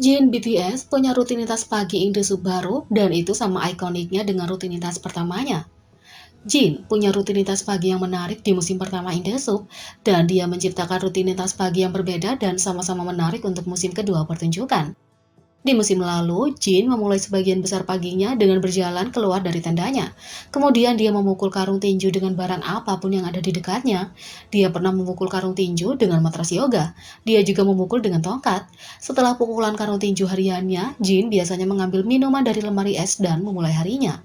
Jin BTS punya rutinitas pagi in the Soup baru dan itu sama ikoniknya dengan rutinitas pertamanya. Jin punya rutinitas pagi yang menarik di musim pertama in the Soup dan dia menciptakan rutinitas pagi yang berbeda dan sama-sama menarik untuk musim kedua pertunjukan. Di musim lalu, Jin memulai sebagian besar paginya dengan berjalan keluar dari tendanya. Kemudian dia memukul karung tinju dengan barang apapun yang ada di dekatnya. Dia pernah memukul karung tinju dengan matras yoga. Dia juga memukul dengan tongkat. Setelah pukulan karung tinju hariannya, Jin biasanya mengambil minuman dari lemari es dan memulai harinya.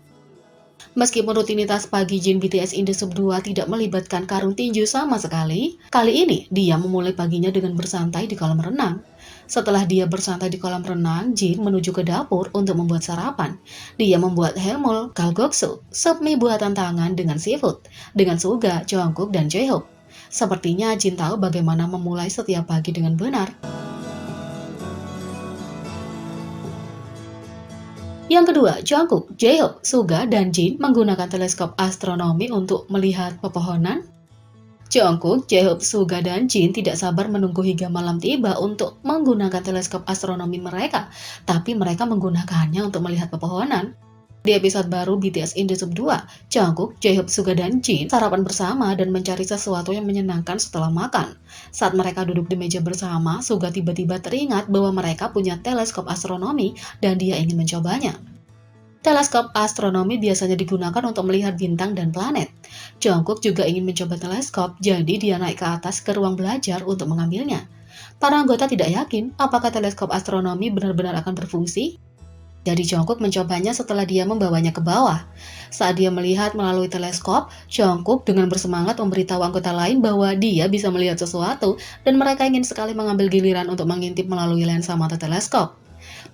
Meskipun rutinitas pagi Jin BTS in the Soup 2 tidak melibatkan karung tinju sama sekali, kali ini dia memulai paginya dengan bersantai di kolam renang. Setelah dia bersantai di kolam renang, Jin menuju ke dapur untuk membuat sarapan. Dia membuat hamul kalguksu, sup mie buatan tangan dengan seafood, dengan Suga, Jungkook, dan J-Hope. Sepertinya Jin tahu bagaimana memulai setiap pagi dengan benar. Yang kedua, Jungkook, J-Hope, Suga, dan Jin menggunakan teleskop astronomi untuk melihat pepohonan. Jungkook, J-Hope, Suga, dan Jin tidak sabar menunggu hingga malam tiba untuk menggunakan teleskop astronomi mereka, tapi mereka menggunakannya untuk melihat pepohonan. Di episode baru BTS in the Soup 2, Jungkook, J-Hope, Suga, dan Jin sarapan bersama dan mencari sesuatu yang menyenangkan setelah makan. Saat mereka duduk di meja bersama, Suga tiba-tiba teringat bahwa mereka punya teleskop astronomi dan dia ingin mencobanya. Teleskop astronomi biasanya digunakan untuk melihat bintang dan planet. Jungkook juga ingin mencoba teleskop, jadi dia naik ke atas ke ruang belajar untuk mengambilnya. Para anggota tidak yakin apakah teleskop astronomi benar-benar akan berfungsi. Jadi Jungkook mencobanya setelah dia membawanya ke bawah. Saat dia melihat melalui teleskop, Jungkook dengan bersemangat memberitahu anggota lain bahwa dia bisa melihat sesuatu dan mereka ingin sekali mengambil giliran untuk mengintip melalui lensa mata teleskop.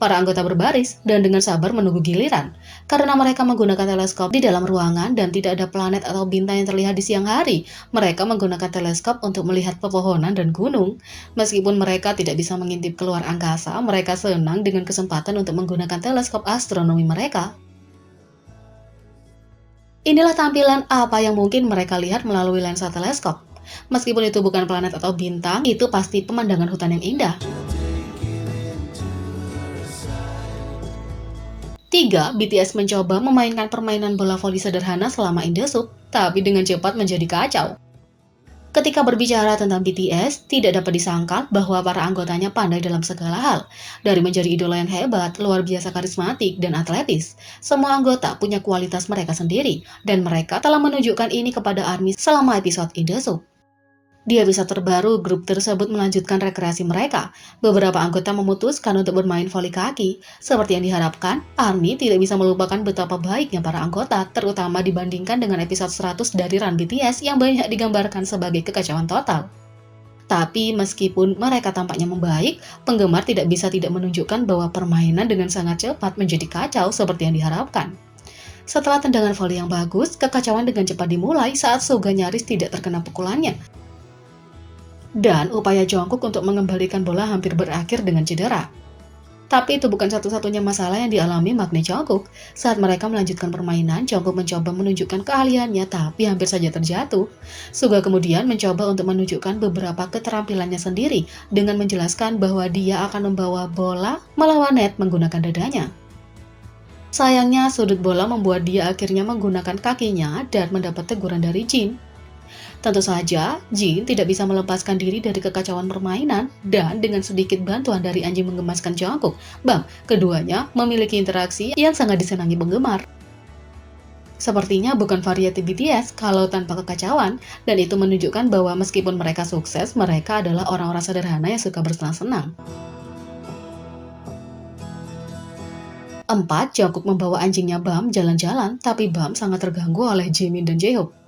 Para anggota berbaris dan dengan sabar menunggu giliran. Karena mereka menggunakan teleskop di dalam ruangan dan tidak ada planet atau bintang yang terlihat di siang hari, mereka menggunakan teleskop untuk melihat pepohonan dan gunung. Meskipun mereka tidak bisa mengintip keluar angkasa, mereka senang dengan kesempatan untuk menggunakan teleskop astronomi mereka. Inilah tampilan apa yang mungkin mereka lihat melalui lensa teleskop. Meskipun itu bukan planet atau bintang, itu pasti pemandangan hutan yang indah. 3. BTS mencoba memainkan permainan bola voli sederhana selama in the Soup, tapi dengan cepat menjadi kacau. Ketika berbicara tentang BTS, tidak dapat disangkal bahwa para anggotanya pandai dalam segala hal. Dari menjadi idola yang hebat, luar biasa karismatik, dan atletis, semua anggota punya kualitas mereka sendiri, dan mereka telah menunjukkan ini kepada ARMY selama episode in the Soup. Di episode terbaru, grup tersebut melanjutkan rekreasi mereka. Beberapa anggota memutuskan untuk bermain voli kaki. Seperti yang diharapkan, ARMY tidak bisa melupakan betapa baiknya para anggota, terutama dibandingkan dengan episode 100 dari Run BTS yang banyak digambarkan sebagai kekacauan total. Tapi meskipun mereka tampaknya membaik, penggemar tidak bisa tidak menunjukkan bahwa permainan dengan sangat cepat menjadi kacau seperti yang diharapkan. Setelah tendangan voli yang bagus, kekacauan dengan cepat dimulai saat Suga nyaris tidak terkena pukulannya. Dan upaya Jungkook untuk mengembalikan bola hampir berakhir dengan cedera. Tapi itu bukan satu-satunya masalah yang dialami Magne Jungkook. Saat mereka melanjutkan permainan, Jungkook mencoba menunjukkan keahliannya tapi hampir saja terjatuh. Suga kemudian mencoba untuk menunjukkan beberapa keterampilannya sendiri dengan menjelaskan bahwa dia akan membawa bola melawan net menggunakan dadanya. Sayangnya, sudut bola membuat dia akhirnya menggunakan kakinya dan mendapat teguran dari Jin. Tentu saja, Jin tidak bisa melepaskan diri dari kekacauan permainan dan dengan sedikit bantuan dari anjing menggemaskan Jungkook, keduanya memiliki interaksi yang sangat disenangi penggemar. Sepertinya bukan varieti BTS kalau tanpa kekacauan, dan itu menunjukkan bahwa meskipun mereka sukses, mereka adalah orang-orang sederhana yang suka bersenang-senang. 4. Jungkook membawa anjingnya Bam jalan-jalan, tapi Bam sangat terganggu oleh Jimin dan J-Hope.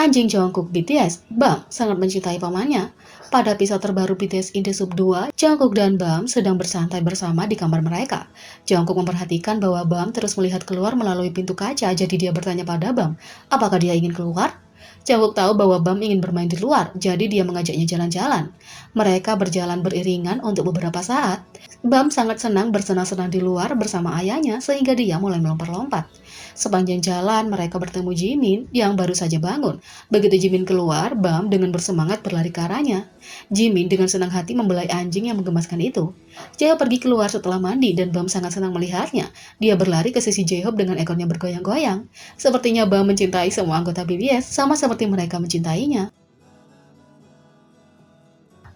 Anjing Jungkook BTS, Bam, sangat mencintai pamannya. Pada episode terbaru BTS in the Soup 2, Jungkook dan Bam sedang bersantai bersama di kamar mereka. Jungkook memperhatikan bahwa Bam terus melihat keluar melalui pintu kaca, jadi dia bertanya pada Bam, apakah dia ingin keluar? Jungkook tahu bahwa Bam ingin bermain di luar, jadi dia mengajaknya jalan-jalan. Mereka berjalan beriringan untuk beberapa saat. Bam sangat senang bersenang-senang di luar bersama ayahnya, sehingga dia mulai melompat-lompat. Sepanjang jalan, mereka bertemu Jimin yang baru saja bangun. Begitu Jimin keluar, Bam dengan bersemangat berlari ke arahnya. Jimin dengan senang hati membelai anjing yang menggemaskan itu. Jae-hyuk pergi keluar setelah mandi dan Bam sangat senang melihatnya. Dia berlari ke sisi Jae-hyuk dengan ekornya bergoyang-goyang. Sepertinya Bam mencintai semua anggota BTS sama seperti mereka mencintainya.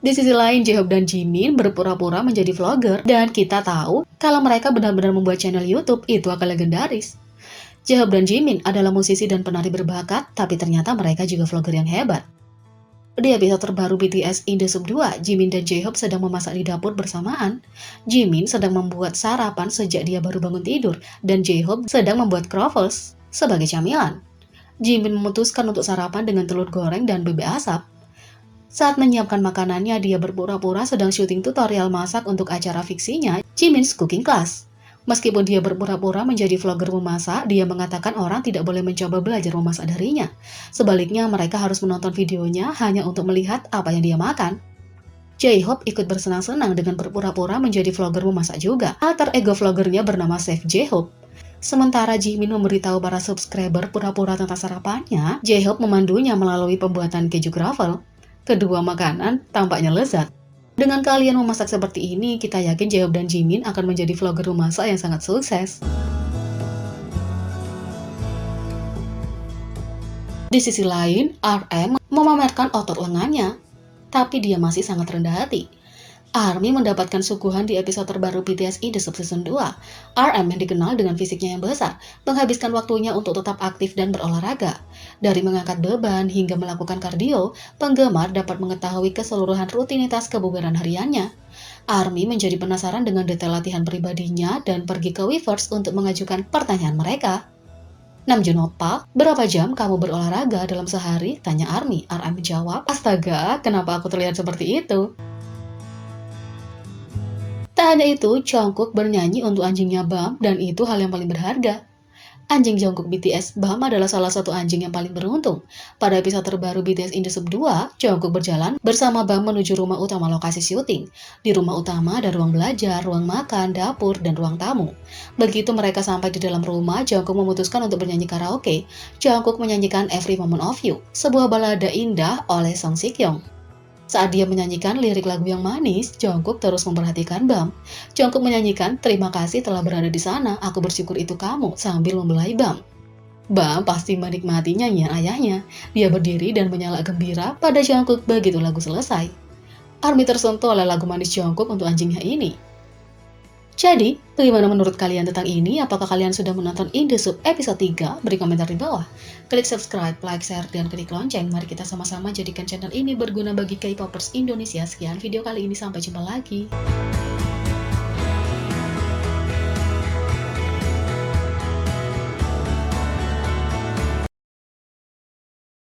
Di sisi lain, Jae-hyuk dan Jimin berpura-pura menjadi vlogger, dan kita tahu kalau mereka benar-benar membuat channel YouTube itu akan legendaris. Jae-hyuk dan Jimin adalah musisi dan penari berbakat, tapi ternyata mereka juga vlogger yang hebat. Di episode terbaru BTS In The Soup 2, Jimin dan Jae-hyuk sedang memasak di dapur bersamaan. Jimin sedang membuat sarapan sejak dia baru bangun tidur, dan Jae-hyuk sedang membuat croffles sebagai camilan. Jimin memutuskan untuk sarapan dengan telur goreng dan bebek asap. Saat menyiapkan makanannya, dia berpura-pura sedang syuting tutorial masak untuk acara fiksinya, Jimin's Cooking Class. Meskipun dia berpura-pura menjadi vlogger memasak, dia mengatakan orang tidak boleh mencoba belajar memasak darinya. Sebaliknya, mereka harus menonton videonya hanya untuk melihat apa yang dia makan. Jae-hyuk ikut bersenang-senang dengan berpura-pura menjadi vlogger memasak juga. Alter ego vloggernya bernama Chef Jae-hyuk. Sementara Jimin memberitahu para subscriber pura-pura tentang sarapannya, Jae-hyuk memandunya melalui pembuatan keju gravel. Kedua makanan tampaknya lezat. Dengan kalian memasak seperti ini, kita yakin Jae-hyuk dan Jimin akan menjadi vlogger memasak yang sangat sukses. Di sisi lain, RM memamerkan otot lengannya, tapi dia masih sangat rendah hati. ARMY mendapatkan suguhan di episode terbaru BTS In The Soup Season 2. RM yang dikenal dengan fisiknya yang besar, menghabiskan waktunya untuk tetap aktif dan berolahraga. Dari mengangkat beban hingga melakukan kardio, penggemar dapat mengetahui keseluruhan rutinitas kebugaran hariannya. ARMY menjadi penasaran dengan detail latihan pribadinya dan pergi ke Weverse untuk mengajukan pertanyaan mereka. Namjoon Oppa, berapa jam kamu berolahraga dalam sehari? Tanya ARMY. RM menjawab, astaga, kenapa aku terlihat seperti itu? Tak hanya itu, Jungkook bernyanyi untuk anjingnya Bam, dan itu hal yang paling berharga. Anjing Jungkook BTS, Bam adalah salah satu anjing yang paling beruntung. Pada episode terbaru BTS In The Soup 2, Jungkook berjalan bersama Bam menuju rumah utama lokasi syuting. Di rumah utama ada ruang belajar, ruang makan, dapur, dan ruang tamu. Begitu mereka sampai di dalam rumah, Jungkook memutuskan untuk bernyanyi karaoke. Jungkook menyanyikan Every Moment of You, sebuah balada indah oleh Song Si-kyung. Saat dia menyanyikan lirik lagu yang manis, Jungkook terus memperhatikan Bam. Jungkook menyanyikan, terima kasih telah berada di sana, aku bersyukur itu kamu, sambil membelai Bam. Bam pasti menikmati nyanyian ayahnya. Dia berdiri dan menyala gembira pada Jungkook begitu lagu selesai. ARMY tersentuh oleh lagu manis Jungkook untuk anjingnya ini. Jadi, bagaimana menurut kalian tentang ini? Apakah kalian sudah menonton In The Soup episode 3? Beri komentar di bawah. Klik subscribe, like, share, dan klik lonceng. Mari kita sama-sama jadikan channel ini berguna bagi K-popers Indonesia. Sekian video kali ini, sampai jumpa lagi.